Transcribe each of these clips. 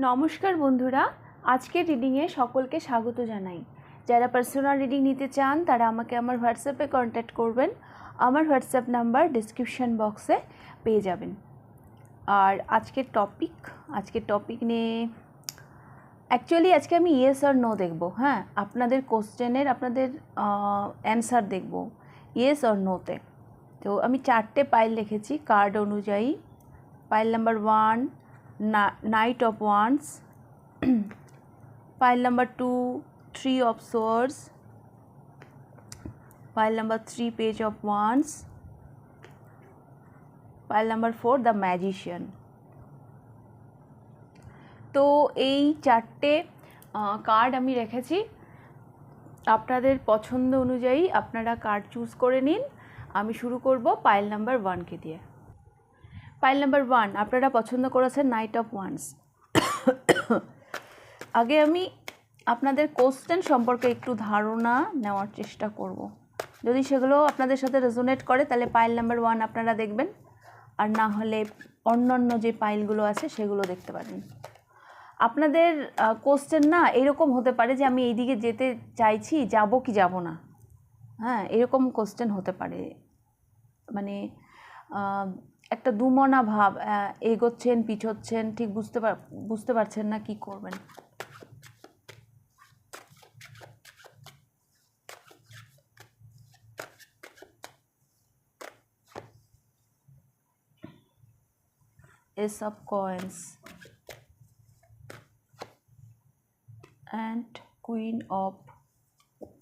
নমস্কার বন্ধুরা, আজকের রিডিংয়ে সকলকে স্বাগত জানাই। যারা পার্সোনাল রিডিং নিতে চান তারা আমাকে আমার হোয়াটসঅ্যাপে কন্ট্যাক্ট করবেন। আমার হোয়াটসঅ্যাপ নাম্বার ডিসক্রিপশন বক্সে পেয়ে যাবেন। আর আজকের টপিক নিয়ে অ্যাকচুয়ালি আজকে আমি ইয়েস আর নো দেখব। হ্যাঁ, আপনাদের কোশ্চেনের আপনাদের অ্যান্সার দেখব ইয়েস আর নোতে। তো আমি 4টে পাইল রেখেছি কার্ড অনুযায়ী। Pile number 1 Knight of Wands, pile number 2 Three of Swords, pile number 3 Page of Wands, pile number 4 The Magician। তো এই 4টে কার্ড আমি রেখেছি। আপনাদের পছন্দ অনুযায়ী আপনারা কার্ড চুজ করে নিন। আমি শুরু করব পাইল নাম্বার 1কে দিয়ে। পাইল নাম্বার 1 আপনারা পছন্দ করেছেন নাইট অফ ওয়ান্ডস। আগে আমি আপনাদের কোশ্চেন সম্পর্কে একটু ধারণা নেওয়ার চেষ্টা করব। যদি সেগুলো আপনাদের সাথে রেজোনেট করে তাহলে পাইল নাম্বার 1 আপনারা দেখবেন, আর না হলে অন্যান্য যে পাইলগুলো আছে সেগুলো দেখতে পারেন। আপনাদের কোশ্চেন না এরকম হতে পারে যে আমি এইদিকে যেতে চাইছি, যাব কি যাব না। হ্যাঁ, এরকম কোশ্চেন হতে পারে, মানে একটা দুমনা ভাব, এগোচ্ছেন পিছোচ্ছেন, ঠিক বুঝতে পারছেন না কি করবেন। Ace of Coins and Queen of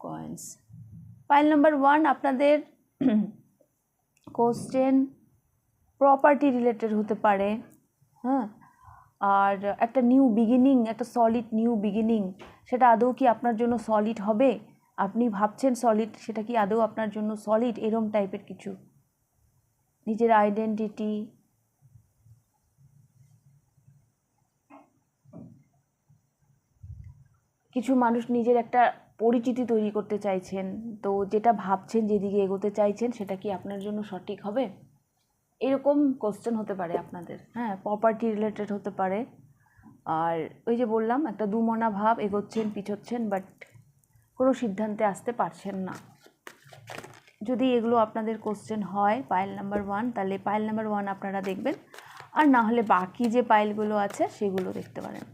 Coins। Pile number 1 আপনাদের কোশ্চেন প্রপার্টি রিলেটেড হতে পারে। হ্যাঁ, আর একটা নিউ বিগিনিং, একটা সলিড নিউ বিগিনিং, সেটা আদৌ কি আপনার জন্য সলিড হবে? আপনি ভাবছেন সলিড, সেটা কি আদৌ আপনার জন্য সলিড? এরম টাইপের কিছু, নিজের আইডেন্টিটি, কিছু মানুষ নিজের একটা পরিচিতি তৈরি করতে চাইছেন। তো যেটা ভাবছেন, যেদিকে এগোতে চাইছেন, সেটা কি আপনার জন্য সঠিক হবে? এরকম কোশ্চেন হতে পারে আপনাদের। হ্যাঁ, প্রপার্টি রিলেটেড হতে পারে। আর ওই যে বললাম, একটা দুমনা ভাব, এগোচ্ছেন পিছোচ্ছেন, বাট কোনো সিদ্ধান্তে আসতে পারছেন না। যদি এগুলো আপনাদের কোশ্চেন হয় পাইল নাম্বার 1, তাহলে পাইল নাম্বার 1 আপনারা দেখবেন, আর না হলে বাকি যে পাইলগুলো আছে সেগুলো দেখতে পারেন।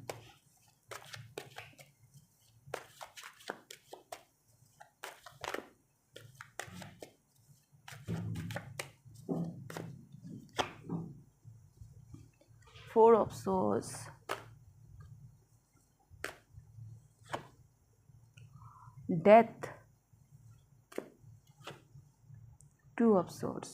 Four of Swords, Death, Two of Swords।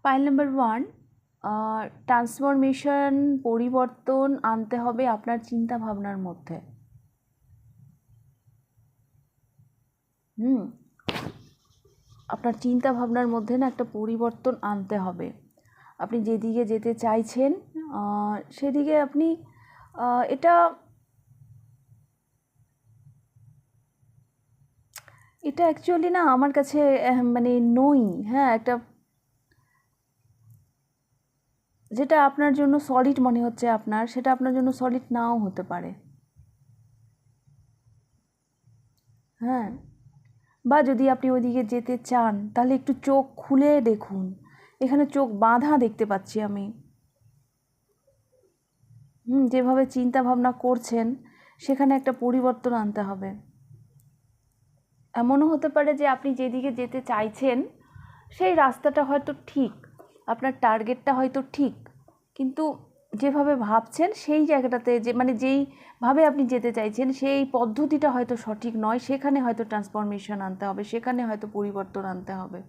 Pile number 1 transformation, পরিবর্তন আনতে হবে আপনার চিন্তা ভাবনার মধ্যে। আপনার চিন্তা ভাবনার মধ্যে না একটা পরিবর্তন আনতে হবে। আপনি যেদিকে যেতে চাইছেন সেদিকে আপনি এটা অ্যাকচুয়ালি না আমার কাছে মানে নই। হ্যাঁ, একটা যেটা আপনার জন্য সলিড মনে হচ্ছে আপনার, সেটা আপনার জন্য সলিড নাও হতে পারে। হ্যাঁ, বা যদি আপনি ওইদিকে যেতে চান তাহলে একটু চোখ খুলে দেখুন। এখানে চোখ বাঁধা দেখতে পাচ্ছি আমি। যেভাবে চিন্তা ভাবনা করছেন সেখানে একটা পরিবর্তন আনতে হবে। এমনও হতে পারে যে আপনি যেদিকে যেতে চাইছেন সেই রাস্তাটা হয়তো ঠিক, আপনার টার্গেটটা হয়তো ঠিক, কিন্তু যেভাবে ভাবছেন সেই জায়গাটাতে, যে মানে যেইভাবে আপনি যেতে চাইছেন সেই পদ্ধতিটা হয়তো সঠিক নয়। সেখানে হয়তো ট্রান্সফরমেশন আনতে হবে, সেখানে হয়তো পরিবর্তন আনতে হবে।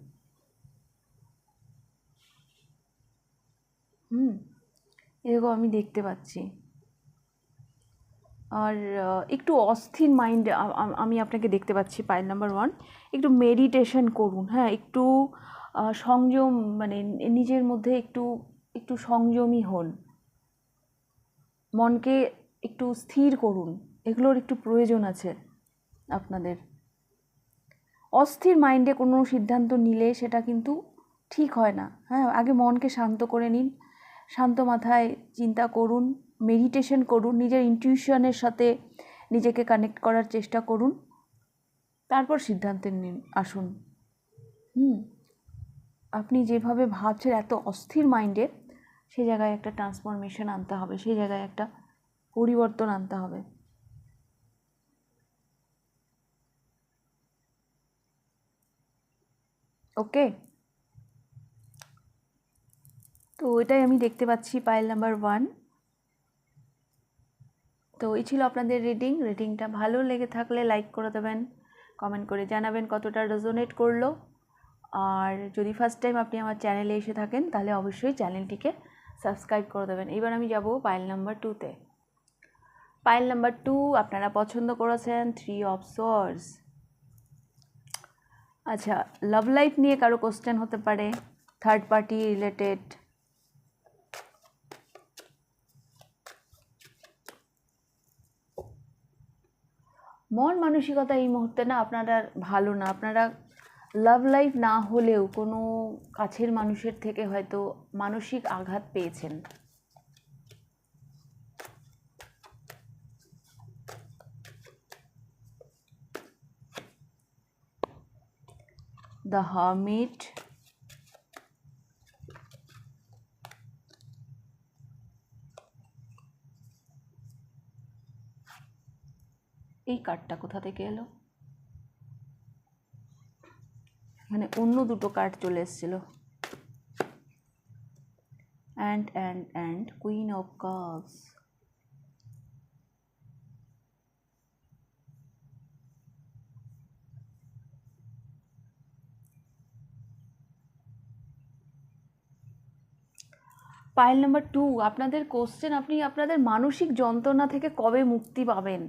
এরকম আমি দেখতে পাচ্ছি। আর একটু অস্থির মাইন্ড আমি আপনাকে দেখতে পাচ্ছি পাইল নাম্বার 1। একটু মেডিটেশন করুন। হ্যাঁ, একটু সংযম, মানে নিজের মধ্যে একটু সংযমী হন, মনকে একটু স্থির করুন। এগুলোর একটু প্রয়োজন আছে আপনাদের। অস্থির মাইন্ডে কোনো সিদ্ধান্ত নিলে সেটা কিন্তু ঠিক হয় না। হ্যাঁ, আগে মনকে শান্ত করে নিন, শান্ত মাথায় চিন্তা করুন, মেডিটেশন করুন, নিজের ইনটিউশনের সাথে নিজেকে কানেক্ট করার চেষ্টা করুন, তারপর সিদ্ধান্তে নিন আসুন। আপনি যেভাবে ভাবছেন এত অস্থির মাইন্ডে, সেই জায়গায় একটা ট্রান্সফরমেশন আনতে হবে, সেই জায়গায় একটা পরিবর্তন আনতে হবে। ওকে, তো এটাই আমি দেখতে পাচ্ছি পাইল নাম্বার 1। তো এই ছিল আপনাদের রিডিংটা ভালো লেগে থাকলে লাইক করে দেবেন, কমেন্ট করে জানাবেন কতটা রেজোনেট করলো। আর যদি ফার্স্ট টাইম আপনি আমার চ্যানেলে এসে থাকেন তাহলে অবশ্যই চ্যানেলটিকে সাবস্ক্রাইব করে দেবেন। এবার আমি যাব পাইল নাম্বার 2তে। পাইল নাম্বার 2 আপনারা পছন্দ করেছেন 3 অফ সোর্স। আচ্ছা, লাভ লাইফ নিয়ে কারো কোশ্চেন হতে পারে, থার্ড পার্টি রিলেটেড। মন মানসিকতা এই মুহূর্তে না আপনারা ভালো না। আপনারা লাভ লাইফ না হলেও কোনো কাছের মানুষের থেকে হয়তো মানসিক আঘাত পেয়েছেন। দ্য হারমিট, এই কার্ডটা কোথা থেকে এলো? এখানে অন্য দুটো কার্ড চলে এসেছিল, and queen of cups. Pile number 2 আপনাদের কোশ্চেন, আপনি আপনাদের মানসিক যন্ত্রণা থেকে কবে মুক্তি পাবেন?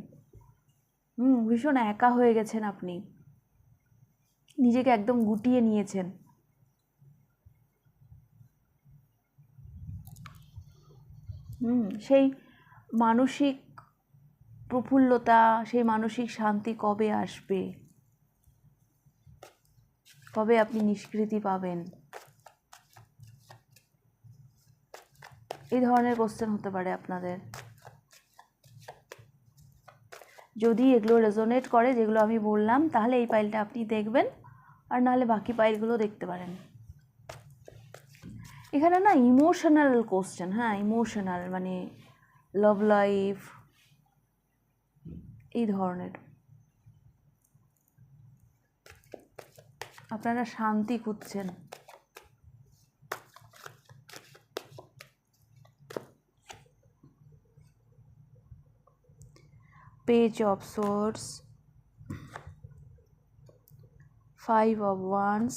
ভীষণ একা হয়ে গেছেন, আপনি নিজেকে একদম গুটিয়ে নিয়েছেন। সেই মানসিক প্রফুল্লতা, সেই মানসিক শান্তি কবে আসবে? কবে আপনি নিষ্কৃতি পাবেন? এই ধরনের কোশ্চেন হতে পারে আপনাদের। যদি এগুলো রেজোনেট করে যেগুলো আমি বললাম, তাহলে এই পাইলটা আপনি দেখবেন, আর নাহলে বাকি পাইলগুলো দেখতে পারেন। এখানে না ইমোশনাল কোশ্চেন, হ্যাঁ ইমোশনাল, মানে লাভ লাইফ এই ধরনের। আপনারা শান্তি খুঁজছেন। Page of swords, 5 of wands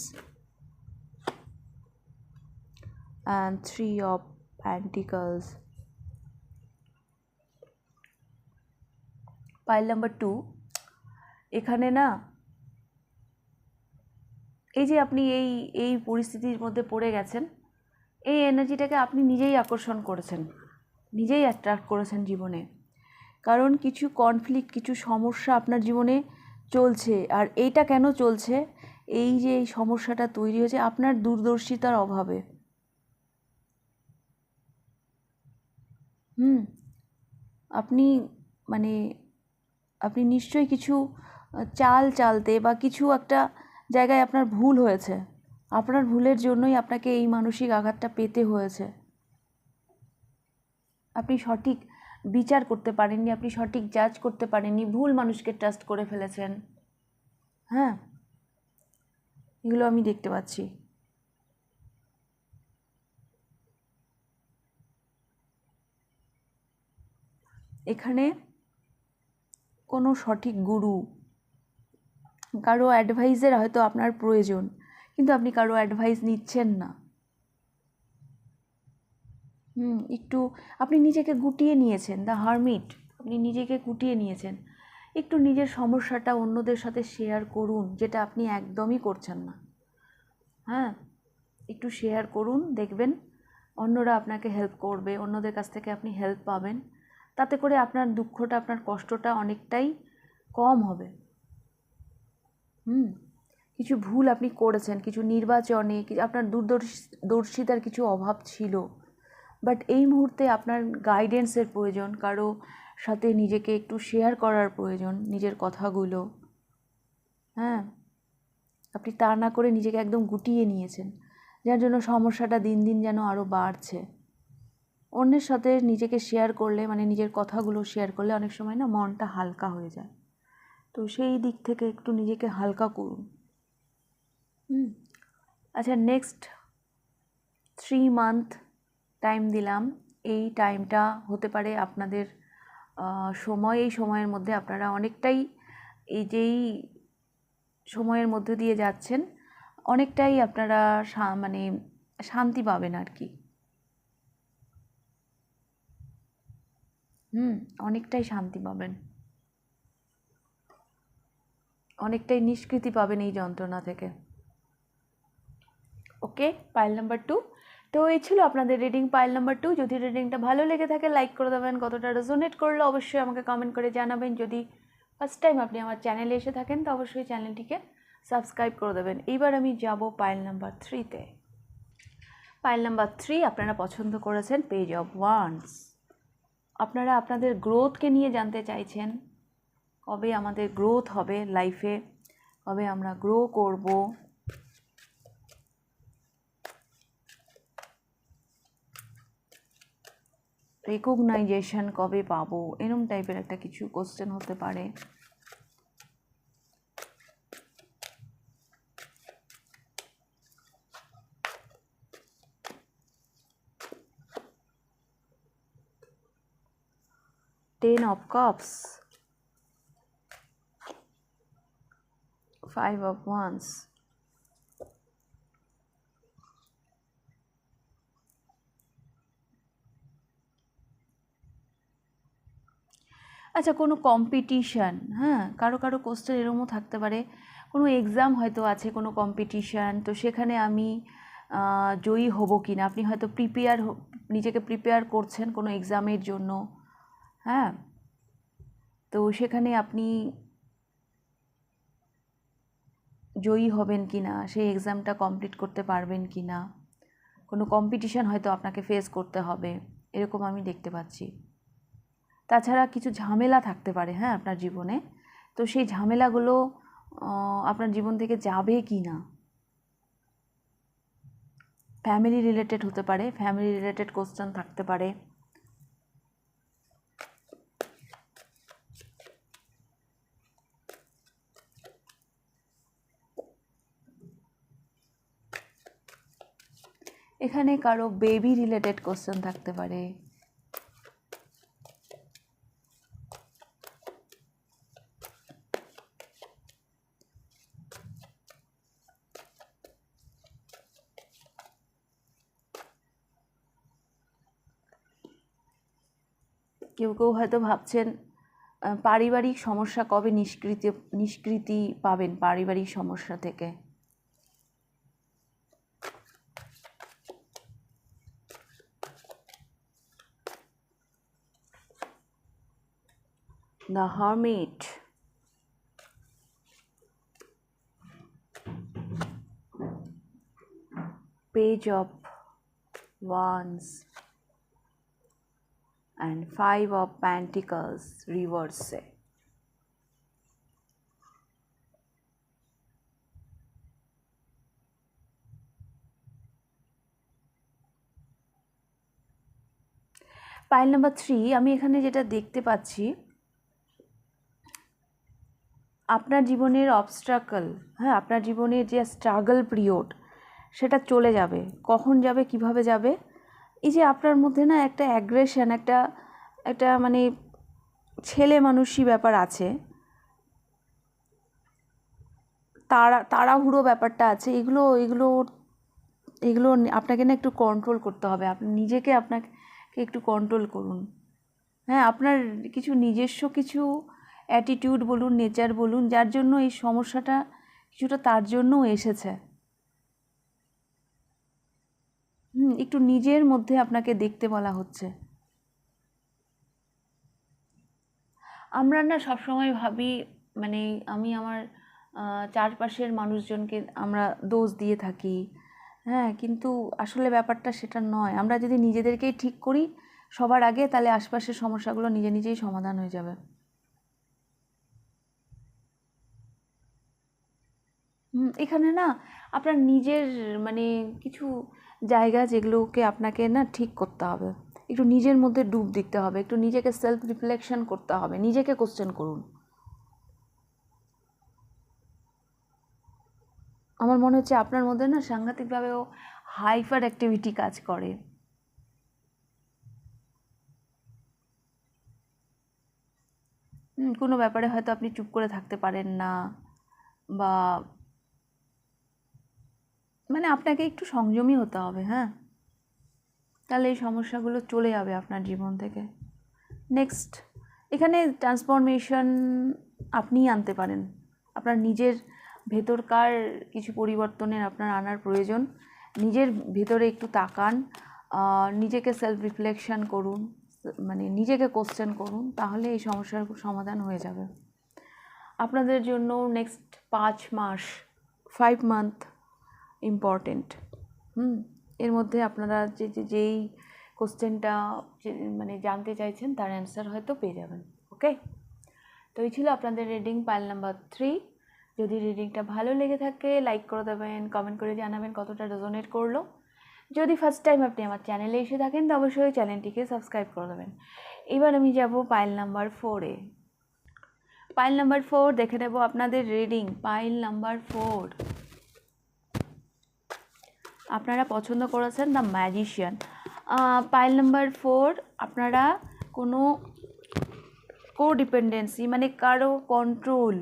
and 3 of pentacles. Pile number 2, এখানে না এই যে আপনি এই পরিস্থিতির মধ্যে পড়ে গেছেন, এই এনার্জিটাকে আপনি নিজেই আকর্ষণ করেছেন, নিজেই অ্যাট্রাক্ট করেছেন জীবনে। কারণ কিছু কনফ্লিক্ট, কিছু সমস্যা আপনার জীবনে চলছে। আর এইটা কেন চলছে? এই যে এই সমস্যাটা তৈরি হয়েছে আপনার দূরদর্শিতার অভাবে। আপনি মানে আপনি নিশ্চয়ই কিছু চালতে বা কিছু একটা জায়গায় আপনার ভুল হয়েছে। আপনার ভুলের জন্যই আপনাকে এই মানসিক আঘাতটা পেতে হয়েছে। আপনি সঠিক বিচার করতে পারেননি, আপনি সঠিক জাজ করতে পারেননি, ভুল মানুষকে ট্রাস্ট করে ফেলেছেন। হ্যাঁ, এগুলো আমি দেখতে পাচ্ছি। এখানে কোনো সঠিক গুরু, কারো অ্যাডভাইসের হয়তো আপনার প্রয়োজন, কিন্তু আপনি কারো অ্যাডভাইস নিচ্ছেন না। একটু আপনি নিজেকে গুটিয়ে নিয়েছেন, দ্য হারমিট, আপনি নিজেকে গুটিয়ে নিয়েছেন। একটু নিজের সমস্যাটা অন্যদের সাথে শেয়ার করুন, যেটা আপনি একদমই করছেন না। হ্যাঁ, একটু শেয়ার করুন, দেখবেন অন্যরা আপনাকে হেল্প করবে, অন্যদের কাছ থেকে আপনি হেল্প পাবেন। তাতে করে আপনার দুঃখটা, আপনার কষ্টটা অনেকটাই কম হবে। কিছু ভুল আপনি করেছেন, কিছু নির্বাচনে আপনার দূরদর্শিতার কিছু অভাব ছিল, বাট এই মুহূর্তে আপনার গাইডেন্সের প্রয়োজন, কারো সাথে নিজেকে একটু শেয়ার করার প্রয়োজন, নিজের কথাগুলো। হ্যাঁ, আপনি তা না করে নিজেকে একদম গুটিয়ে নিয়েছেন, যার জন্য সমস্যাটা দিন দিন যেন আরও বাড়ছে। অন্যের সাথে নিজেকে শেয়ার করলে, মানে নিজের কথাগুলো শেয়ার করলে অনেক সময় না মনটা হালকা হয়ে যায়। তো সেই দিক থেকে একটু নিজেকে হালকা করুন। আচ্ছা, নেক্সট 3 মান্থ টাইম দিলাম। এই টাইমটা হতে পারে আপনাদের সময়। এই সময়ের মধ্যে আপনারা অনেকটাই, এই যেই সময়ের মধ্যে দিয়ে যাচ্ছেন, অনেকটাই আপনারা মানে শান্তি পাবেন আর কি। অনেকটাই শান্তি পাবেন, অনেকটাই নিষ্কৃতি পাবেন এই যন্ত্রণা থেকে। ওকে, পাইল নাম্বার 2। তো এই ছিল আপনাদের রিডিং পাইল নাম্বার 2। যদি রিডিংটা ভালো লেগে থাকে লাইক করে দেবেন, কতটা রেজোনেট করলে অবশ্যই আমাকে কমেন্ট করে জানাবেন। যদি ফার্স্ট টাইম আপনি আমার চ্যানেলে এসে থাকেন তো অবশ্যই চ্যানেলটিকে সাবস্ক্রাইব করে দেবেন। এইবার আমি যাব পাইল নাম্বার 3-তে। পাইল নাম্বার 3 আপনারা পছন্দ করেছেন পেজ অফ ওয়ান্স। আপনারা আপনাদের গ্রোথকে নিয়ে জানতে চাইছেন, কবে আমাদের গ্রোথ হবে লাইফে, কবে আমরা গ্রো করব, রেকগনাইজেশন কবে পাবো, এরম টাইপের একটা কিছু কোশ্চেন হতে পারে। Ten of Cups, 5 of Wands, আচ্ছা কোনো কম্পিটিশান, হ্যাঁ কারো কারো কোশ্চেন এরকমও থাকতে পারে, কোনো এক্সাম হয়তো আছে, কোনো কম্পিটিশান, তো সেখানে আমি জয়ী হব কি না, আপনি হয়তো নিজেকে প্রিপেয়ার করছেন কোনো এক্সামের জন্য, হ্যাঁ, তো সেখানে আপনি জয়ী হবেন কি না, সেই এক্সামটা কমপ্লিট করতে পারবেন কি না, কোনো কম্পিটিশান হয়তো আপনাকে ফেস করতে হবে, এরকম আমি দেখতে পাচ্ছি। তাছাড়া কিছু ঝামেলা থাকতে পারে, হ্যাঁ আপনার জীবনে, তো সেই ঝামেলাগুলো আপনার জীবন থেকে যাবে কি না। ফ্যামিলি রিলেটেড হতে পারে, ফ্যামিলি রিলেটেড কোশ্চেন থাকতে পারে। এখানে কারো বেবি রিলেটেড কোশ্চেন থাকতে পারে। কেউ কেউ হয়তো ভাবছেন পারিবারিক সমস্যা কবে নিষ্কৃতি পাবেন পারিবারিক সমস্যা থেকে। The Hermit, Page of Wands and 5 of Pentacles reverse. Pile number 3 আমি এখানে যেটা দেখতে পাচ্ছি, আপনার জীবনের অবস্ট্রাকল, হ্যাঁ আপনার জীবনের যে স্ট্রাগল পিরিয়ড সেটা চলে যাবে। কখন যাবে, কিভাবে যাবে, এই যে আপনার মধ্যে না একটা অ্যাগ্রেশন, একটা মানে ছেলে মানুষই ব্যাপার আছে, তাড়াহুড়ো ব্যাপারটা আছে, এগুলো আপনাকে না একটু কন্ট্রোল করতে হবে। আপনি নিজেকে আপনাকে একটু কন্ট্রোল করুন। হ্যাঁ, আপনার কিছু নিজস্ব কিছু অ্যাটিটিউড বলুন, নেচার বলুন, যার জন্য এই সমস্যাটা কিছুটা তার জন্যও এসেছে। একটু নিজের মধ্যে আপনাকে দেখতে বলা হচ্ছে। আমরা না সবসময় ভাবি, মানে আমি আমার চারপাশের মানুষজনকে আমরা দোষ দিয়ে থাকি। হ্যাঁ, কিন্তু আসলে ব্যাপারটা সেটা নয়। আমরা যদি নিজেদেরকেই ঠিক করি সবার আগে, তাহলে আশপাশের সমস্যাগুলো নিজে নিজেই সমাধান হয়ে যাবে। এখানে না আপনার নিজের মানে কিছু জায়গা যেগুলোকে আপনাকে না ঠিক করতে হবে, একটু নিজের মধ্যে ডুব দিতে হবে, একটু নিজেকে সেলফ রিফ্লেকশন করতে হবে, নিজেকে কোশ্চেন করুন। আমার মনে হচ্ছে আপনার মধ্যে না সাংঘাতিকভাবেও হাইপার অ্যাক্টিভিটি কাজ করে। কোনো ব্যাপারে হয়তো আপনি চুপ করে থাকতে পারেন না, বা মানে আপনাকে একটু সংযমী হতে হবে। হ্যাঁ, তাহলে এই সমস্যাগুলো চলে যাবে আপনার জীবন থেকে। নেক্সট, এখানে ট্রান্সফরমেশন আপনিই আনতে পারেন। আপনার নিজের ভেতরকার কিছু পরিবর্তনের আপনার আনার প্রয়োজন। নিজের ভেতরে একটু তাকান, নিজেকে সেলফ রিফ্লেকশন করুন, মানে নিজেকে কোশ্চেন করুন, তাহলে এই সমস্যার সমাধান হয়ে যাবে। আপনাদের জন্য নেক্সট 5 মাস, 5 মান্থ ইম্পর্টেন্ট। এর মধ্যে আপনারা যেই কোশ্চেনটা মানে জানতে চাইছেন তার অ্যান্সার হয়তো পেয়ে যাবেন। ওকে, তো এই ছিল আপনাদের রিডিং পাইল নাম্বার 3। যদি রিডিংটা ভালো লেগে থাকে লাইক করে দেবেন, কমেন্ট করে জানাবেন কতটা রেজোনেট করলো। যদি ফার্স্ট টাইম আপনি আমার চ্যানেলে এসে থাকেন তো অবশ্যই চ্যানেলটিকে সাবস্ক্রাইব করে দেবেন। এবার আমি যাব পাইল নাম্বার 4-এ। পাইল নাম্বার 4 দেখে নেব আপনাদের রিডিং। পাইল নাম্বার 4 আপনারা পছন্দ করেছেন দ্য ম্যাজিশিয়ান। পাইল নাম্বার 4 আপনারা কোনো কোডিপেন্ডেন্সি মানে কারো কন্ট্রোল,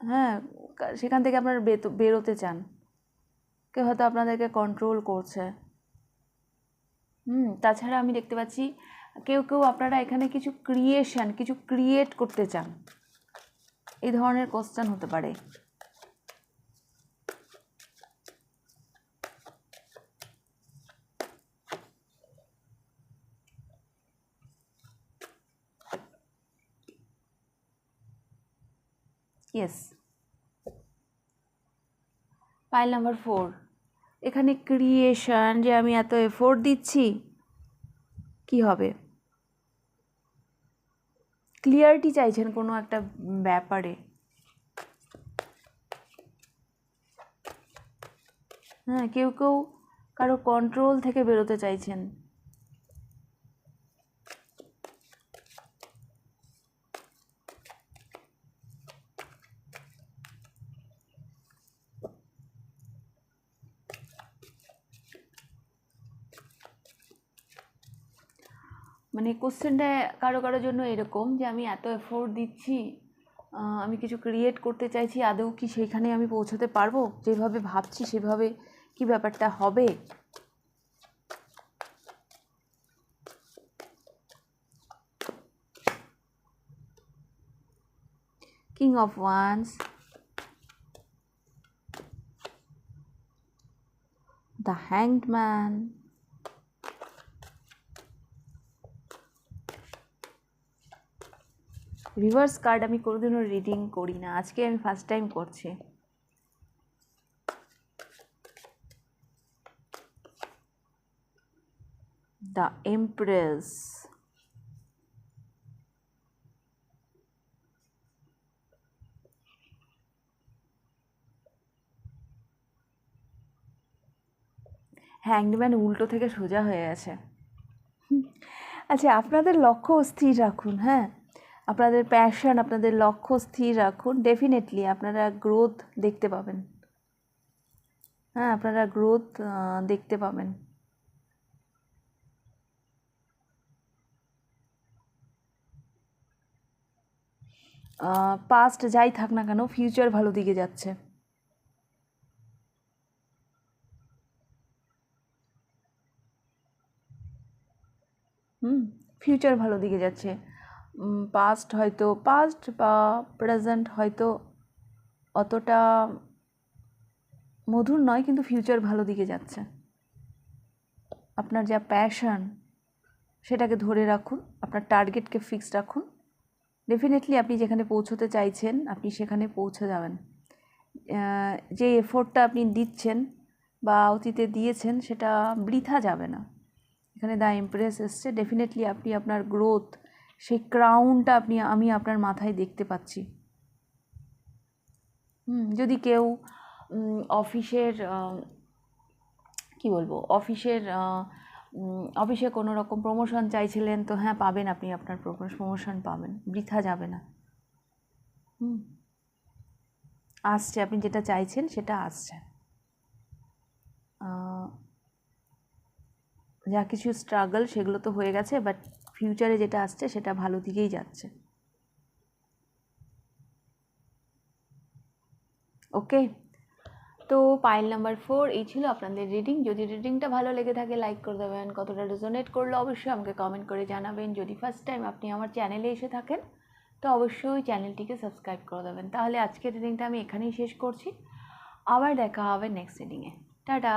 হ্যাঁ, সেখান থেকে আপনারা বেরোতে চান। কেউ হয়তো আপনাদেরকে কন্ট্রোল করছে। তাছাড়া আমি দেখতে পাচ্ছি কেউ আপনারা এখানে কিছু ক্রিয়েট করতে চান। এই ধরনের কোশ্চেন হতে পারে। ইয়েস, পাইল নাম্বার 4 এখানে ক্রিয়েশন, যে আমি এত এফোর্ট দিচ্ছি, কি হবে? ক্লিয়ারিটি চাইছেন কোনো একটা ব্যাপারে। হ্যাঁ, কেউ কারো কন্ট্রোল থেকে বেরোতে চাইছেন। মানে কোশ্চেনটা কারোর জন্য এরকম যে আমি এত এফোর্ট দিচ্ছি, আমি কিছু ক্রিয়েট করতে চাইছি, আদৌ কি সেইখানে আমি পৌঁছতে পারবো? যেভাবে ভাবছি সেভাবে কি ব্যাপারটা হবে? King of wands, the hanged man, reverse card আমি কোনোদিনও রিডিং করি না, আজকে আমি ফার্স্ট টাইম করছি। দ্য এমপ্রেস, হ্যাংডম্যান উল্টো থেকে সোজা হয়ে গেছে। আচ্ছা, আপনাদের লক্ষ্য স্থির রাখুন। হ্যাঁ, আপনাদের প্যাশন, আপনাদের লক্ষ্য স্থির রাখুন, ডেফিনেটলি আপনারা গ্রোথ দেখতে পাবেন। হ্যাঁ, আপনারা গ্রোথ দেখতে পাবেন। পাস্ট যাই থাক না কেন, ফিউচার ভালো দিকে যাচ্ছে। ফিউচার ভালো দিকে যাচ্ছে। পাস্ট বা প্রেজেন্ট হয়তো অতটা মধুর নয়, কিন্তু ফিউচার ভালো দিকে যাচ্ছে। আপনার যা প্যাশন সেটাকে ধরে রাখুন, আপনার টার্গেটকে ফিক্স রাখুন, ডেফিনেটলি আপনি যেখানে পৌঁছতে চাইছেন আপনি সেখানে পৌঁছে যাবেন। যে এফোর্টটা আপনি দিচ্ছেন বা অতীতে দিয়েছেন সেটা বৃথা যাবে না। এখানে দ্য এমপ্রেস এসছে, ডেফিনেটলি আপনি আপনার গ্রোথ, সেই ক্রাউনটা আমি আপনার মাথায় দেখতে পাচ্ছি। যদি কেউ অফিসের কি বলবো, অফিসে কোনো রকম প্রমোশন চাইছিলেন, তো হ্যাঁ পাবেন, আপনি আপনার প্রমোশন পাবেন, বৃথা যাবে না। আসছে, আপনি যেটা চাইছেন সেটা আসছে। যা কিছু স্ট্রাগল সেগুলো তো হয়ে গেছে, বাট ফিউচারে যেটা আসছে সেটা ভালো দিকেই যাচ্ছে। ওকে, তো পাইল নাম্বার 4 এই ছিল আপনাদের রিডিং। যদি রিডিংটা ভালো লেগে থাকে লাইক করে দেবেন, কতটা রেজোনেট করলো অবশ্যই আমাকে কমেন্ট করে জানাবেন। যদি ফার্স্ট টাইম আপনি আমার চ্যানেলে এসে থাকেন তো অবশ্যই চ্যানেলটিকে সাবস্ক্রাইব করে দেবেন। তাহলে আজকের রিডিংটা আমি এখানেই শেষ করছি, আবার দেখা হবে নেক্সট রিডিংয়ে। টাটা।